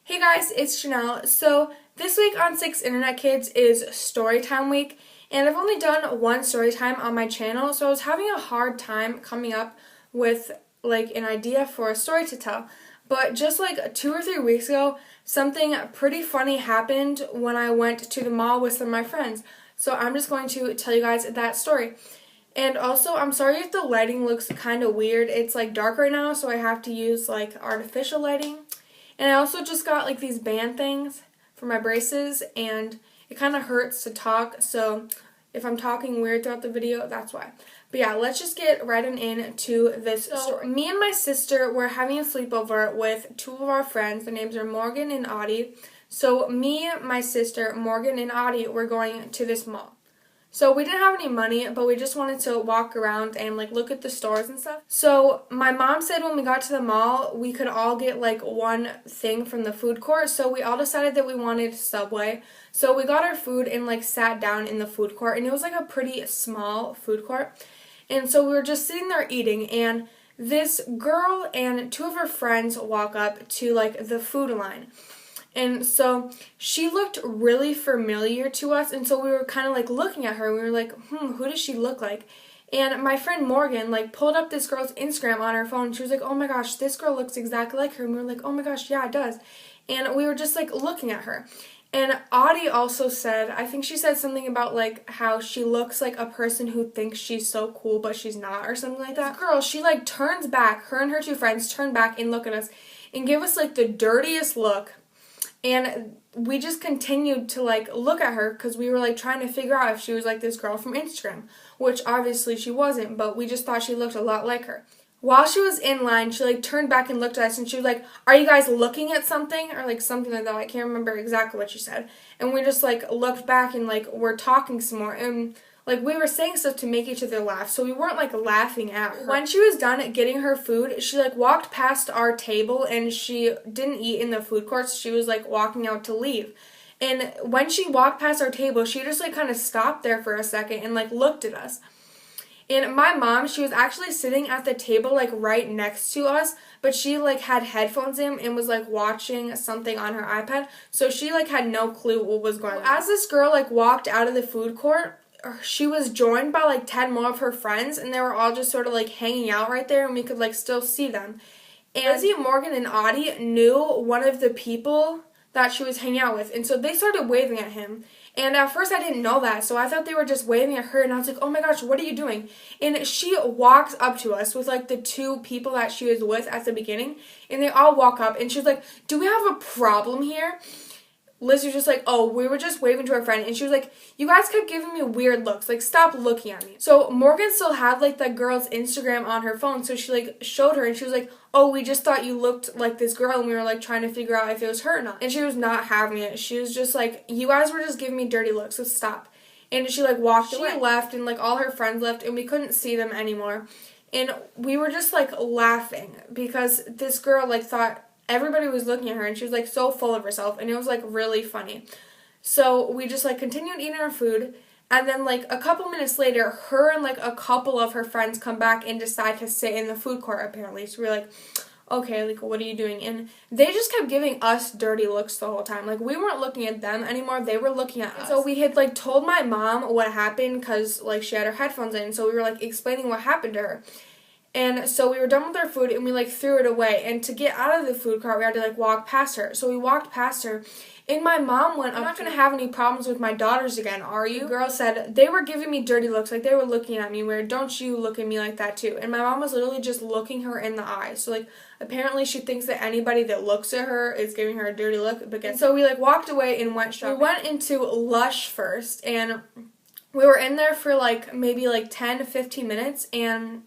Hey guys, it's Janelle. So this week on 6 Internet Kids is Storytime Week, and I've only done one storytime on my channel, so I was having a hard time coming up with an idea for a story to tell. But just 2 or 3 weeks ago, something pretty funny happened when I went to the mall with some of my friends. So I'm just going to tell you guys that story. And also, I'm sorry if the lighting looks kind of weird. It's dark right now, so I have to use artificial lighting. And I also just got these band things for my braces, and it kind of hurts to talk, so if I'm talking weird throughout the video, that's why. But yeah, let's just get right into this story. Me and my sister were having a sleepover with two of our friends. Their names are Morgan and Audie. So me, my sister, Morgan, and Audie were going to this mall. So we didn't have any money, but we just wanted to walk around and look at the stores and stuff. So my mom said when we got to the mall, we could all get one thing from the food court. So we all decided that we wanted Subway. So we got our food and sat down in the food court, and it was a pretty small food court. And so we were just sitting there eating, and this girl and two of her friends walk up to the food line. And so she looked really familiar to us, and so we were kind of looking at her. We were like, who does she look like? And my friend Morgan pulled up this girl's Instagram on her phone, and she was like, oh my gosh, this girl looks exactly like her. And we were like, oh my gosh, yeah, it does. And we were just looking at her. And Audie also said, I think she said something about how she looks like a person who thinks she's so cool but she's not, or something like that. This girl, she turns back, her and her two friends turn back and look at us and give us the dirtiest look. And we just continued to look at her because we were trying to figure out if she was this girl from Instagram, which obviously she wasn't, but we just thought she looked a lot like her. While she was in line, she turned back and looked at us, and she was like, are you guys looking at something? Or something like that. I can't remember exactly what she said. And we just looked back and we're talking some more, and we were saying stuff to make each other laugh, so we weren't laughing at her. When she was done getting her food, she walked past our table, and she didn't eat in the food court, so she was walking out to leave. And when she walked past our table, she just kind of stopped there for a second and looked at us. And my mom, she was actually sitting at the table right next to us, but she had headphones in and was watching something on her iPad, so she had no clue what was going on. As this girl walked out of the food court, she was joined by 10 more of her friends, and they were all just sort of hanging out right there, and we could still see them. And Lizzie, Morgan, and Audie knew one of the people that she was hanging out with, and so they started waving at him. And at first I didn't know that, so I thought they were just waving at her, and I was like, oh my gosh, what are you doing? And she walks up to us with the two people that she was with at the beginning, and they all walk up, and she was like, do we have a problem here? Liz was just like, oh, we were just waving to our friend, and she was like, you guys kept giving me weird looks, stop looking at me. So Morgan still had that girl's Instagram on her phone, so she showed her, and she was like, oh, we just thought you looked like this girl, and we were trying to figure out if it was her or not. And she was not having it. She was just like, you guys were just giving me dirty looks, so stop. And she walked away. She left, and all her friends left, and we couldn't see them anymore. And we were just laughing because this girl thought everybody was looking at her, and she was so full of herself, and it was really funny. So we just continued eating our food, and then a couple minutes later, her and a couple of her friends come back and decide to sit in the food court apparently. So we're like, okay, what are you doing? And they just kept giving us dirty looks the whole time. We weren't looking at them anymore, they were looking at us. So we had told my mom what happened because she had her headphones in, so we were explaining what happened to her. And so we were done with our food, and we threw it away. And to get out of the food cart, we had to walk past her. So we walked past her, and my mom went, I'm not going to have any problems with my daughters again, are you? The girl said, they were giving me dirty looks, they were looking at me weird. Don't you look at me like that too. And my mom was literally just looking her in the eye. So apparently she thinks that anybody that looks at her is giving her a dirty look. So we walked away and went shopping. We went into Lush first, and we were in there for maybe 10 to 15 minutes, and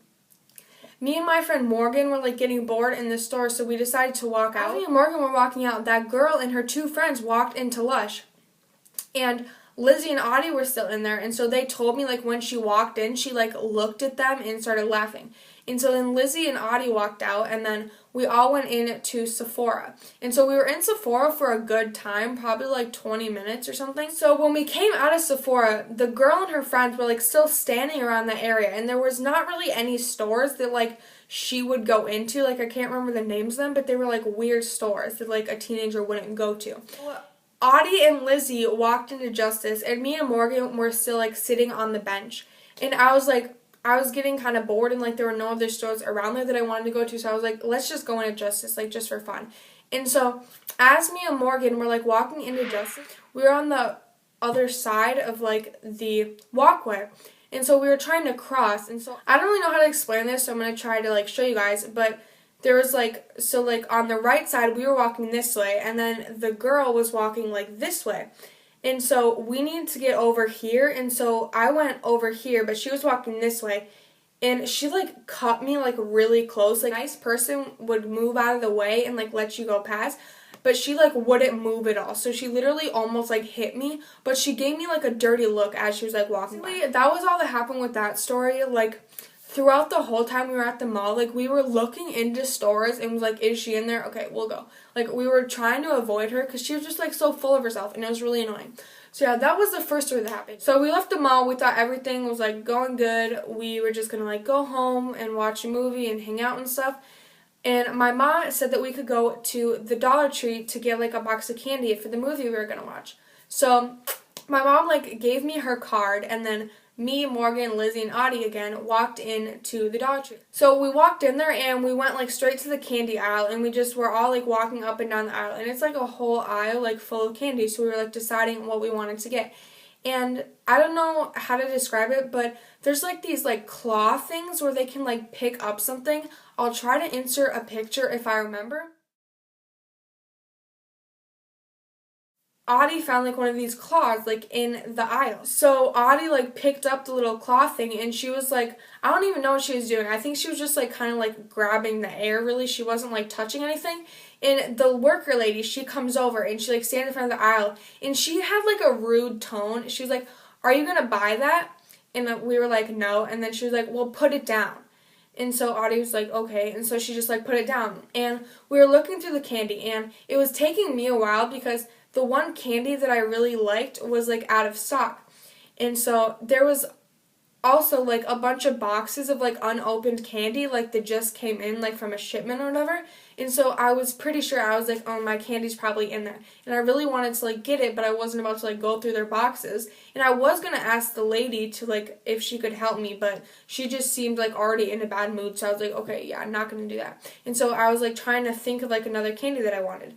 me and my friend Morgan were getting bored in the store, so we decided to walk out. As me and Morgan were walking out, that girl and her two friends walked into Lush. And Lizzie and Audie were still in there, and so they told me when she walked in, she looked at them and started laughing. And so then Lizzie and Audie walked out, and then we all went in to Sephora. And so we were in Sephora for a good time, probably like 20 minutes or something. So when we came out of Sephora, the girl and her friends were like still standing around the area, and there was not really any stores that like she would go into. Like, I can't remember the names of them, but they were like weird stores that like a teenager wouldn't go to. Audie and Lizzie walked into Justice, and me and Morgan were still like sitting on the bench. And I was getting kind of bored, and like there were no other stores around there that I wanted to go to, so I was like, let's just go into Justice, like just for fun. And so as me and Morgan were like walking into Justice, we were on the other side of like the walkway. And so we were trying to cross, and so I don't really know how to explain this, so I'm going to try to like show you guys, but there was like, so like on the right side we were walking this way, and then the girl was walking like this way. And so we needed to get over here, and so I went over here, but she was walking this way, and she like cut me like really close. Like, a nice person would move out of the way and like let you go past, but she like wouldn't move at all. So she literally almost like hit me, but she gave me like a dirty look as she was like walking by. That was all that happened with that story. Like, throughout the whole time we were at the mall, like, we were looking into stores and was like, is she in there? Okay, we'll go. Like, we were trying to avoid her because she was just like so full of herself, and it was really annoying. So yeah, that was the first story that happened. So we left the mall. We thought everything was like going good. We were just gonna like go home and watch a movie and hang out and stuff. And my mom said that we could go to the Dollar Tree to get like a box of candy for the movie we were gonna watch. So my mom like gave me her card, and then me, Morgan, Lizzie, and Audie again walked into the Dollar Tree. So we walked in there, and we went like straight to the candy aisle, and we just were all like walking up and down the aisle, and it's like a whole aisle like full of candy. So we were like deciding what we wanted to get. And I don't know how to describe it, but there's like these like claw things where they can like pick up something. I'll try to insert a picture if I remember. Audie found like one of these claws like in the aisle. So Audie like picked up the little claw thing, and she was like, I don't even know what she was doing. I think she was just like kind of like grabbing the air, really. She wasn't like touching anything. And the worker lady, she comes over and she like stands in front of the aisle, and she had like a rude tone. She was like, are you gonna buy that? And we were like, no. And then she was like, well, put it down. And so Audie was like, okay. And so she just like put it down. And we were looking through the candy, and it was taking me a while because the one candy that I really liked was like out of stock. And so there was also like a bunch of boxes of like unopened candy, like that just came in like from a shipment or whatever. And so I was pretty sure, I was like, oh, my candy's probably in there. And I really wanted to like get it, but I wasn't about to like go through their boxes. And I was going to ask the lady to like if she could help me, but she just seemed like already in a bad mood. So I was like, okay, yeah, I'm not going to do that. And so I was like trying to think of like another candy that I wanted.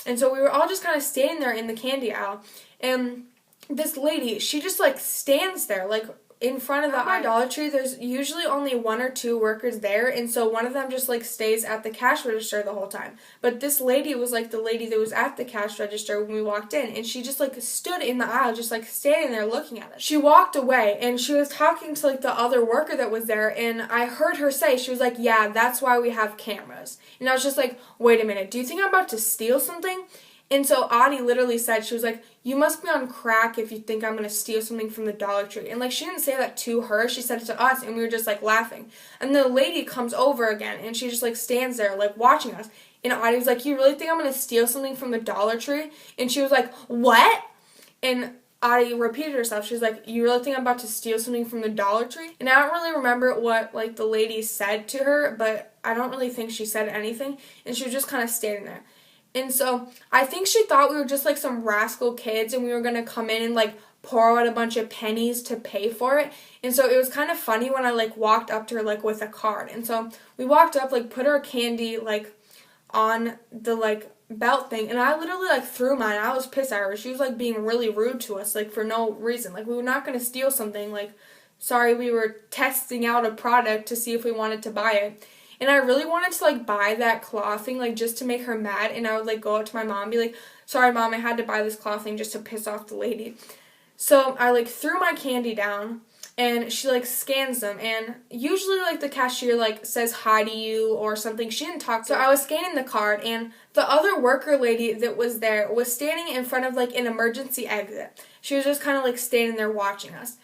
And so we were all just kind of standing there in the candy aisle, and this lady, she just like stands there like in front of the aisle. At Dollar Tree, there's usually only one or two workers there, and so one of them just like stays at the cash register the whole time. But this lady was like the lady that was at the cash register when we walked in, and she just like stood in the aisle just like standing there looking at us. She walked away, and she was talking to like the other worker that was there, and I heard her say, she was like, yeah, that's why we have cameras. And I was just like, wait a minute, do you think I'm about to steal something? And so Audie literally said, she was like, you must be on crack if you think I'm going to steal something from the Dollar Tree. And like, she didn't say that to her, she said it to us, and we were just like laughing. And the lady comes over again, and she just like stands there like watching us. And Audie was like, you really think I'm going to steal something from the Dollar Tree? And she was like, what? And Audie repeated herself. She was like, you really think I'm about to steal something from the Dollar Tree? And I don't really remember what like the lady said to her, but I don't really think she said anything. And she was just kind of standing there. And so I think she thought we were just like some rascal kids, and we were going to come in and like pour out a bunch of pennies to pay for it. And so it was kind of funny when I like walked up to her like with a card. And so we walked up, like put our candy like on the like belt thing, and I literally like threw mine. I was pissed at her. She was like being really rude to us like for no reason. Like, we were not going to steal something. Like, sorry, we were testing out a product to see if we wanted to buy it. And I really wanted to like buy that claw thing like just to make her mad, and I would like go up to my mom and be like, sorry mom, I had to buy this claw thing just to piss off the lady. So I like threw my candy down, and she like scans them, and usually like the cashier like says hi to you or something. She didn't talk to me. So I was scanning the card, and the other worker lady that was there was standing in front of like an emergency exit. She was just kind of like standing there watching us.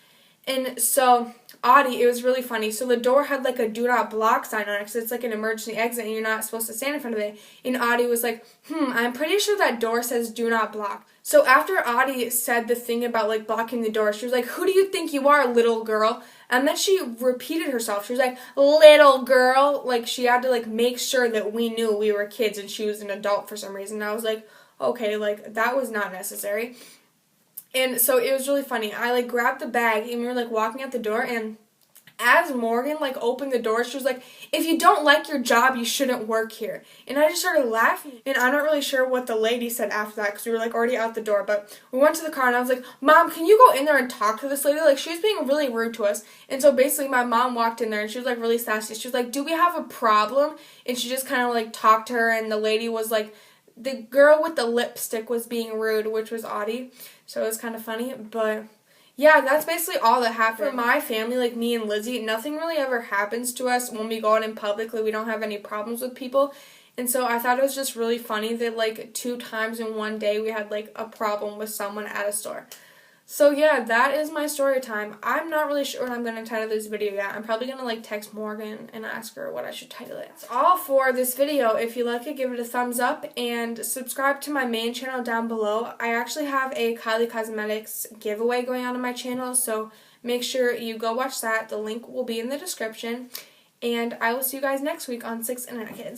And so Audie, it was really funny. So the door had like a do not block sign on it because it's like an emergency exit and you're not supposed to stand in front of it. And Audie was like, I'm pretty sure that door says do not block. So after Audie said the thing about like blocking the door, she was like, who do you think you are, little girl? And then she repeated herself. She was like, little girl. Like she had to like make sure that we knew we were kids and she was an adult for some reason. And I was like, okay, like that was not necessary. And so it was really funny. I like grabbed the bag and we were like walking out the door, and as Morgan like opened the door, she was like, if you don't like your job, you shouldn't work here. And I just started laughing. And I'm not really sure what the lady said after that because we were like already out the door. But we went to the car and I was like, Mom, can you go in there and talk to this lady? Like she was being really rude to us. And so basically my mom walked in there and she was like really sassy. She was like, do we have a problem? And she just kind of like talked to her, and the lady was like, the girl with the lipstick was being rude, which was Audie. So it was kind of funny. But yeah, that's basically all that happened. For my family, like me and Lizzie, nothing really ever happens to us when we go out in public. Like we don't have any problems with people. And so I thought it was just really funny that like 2 times in one day we had like a problem with someone at a store. So yeah, that is my story time. I'm not really sure what I'm going to title this video yet. I'm probably going to like text Morgan and ask her what I should title it. That's all for this video. If you like it, give it a thumbs up and subscribe to my main channel down below. I actually have a Kylie Cosmetics giveaway going on my channel, so make sure you go watch that. The link will be in the description. And I will see you guys next week on 6 Internet Kids.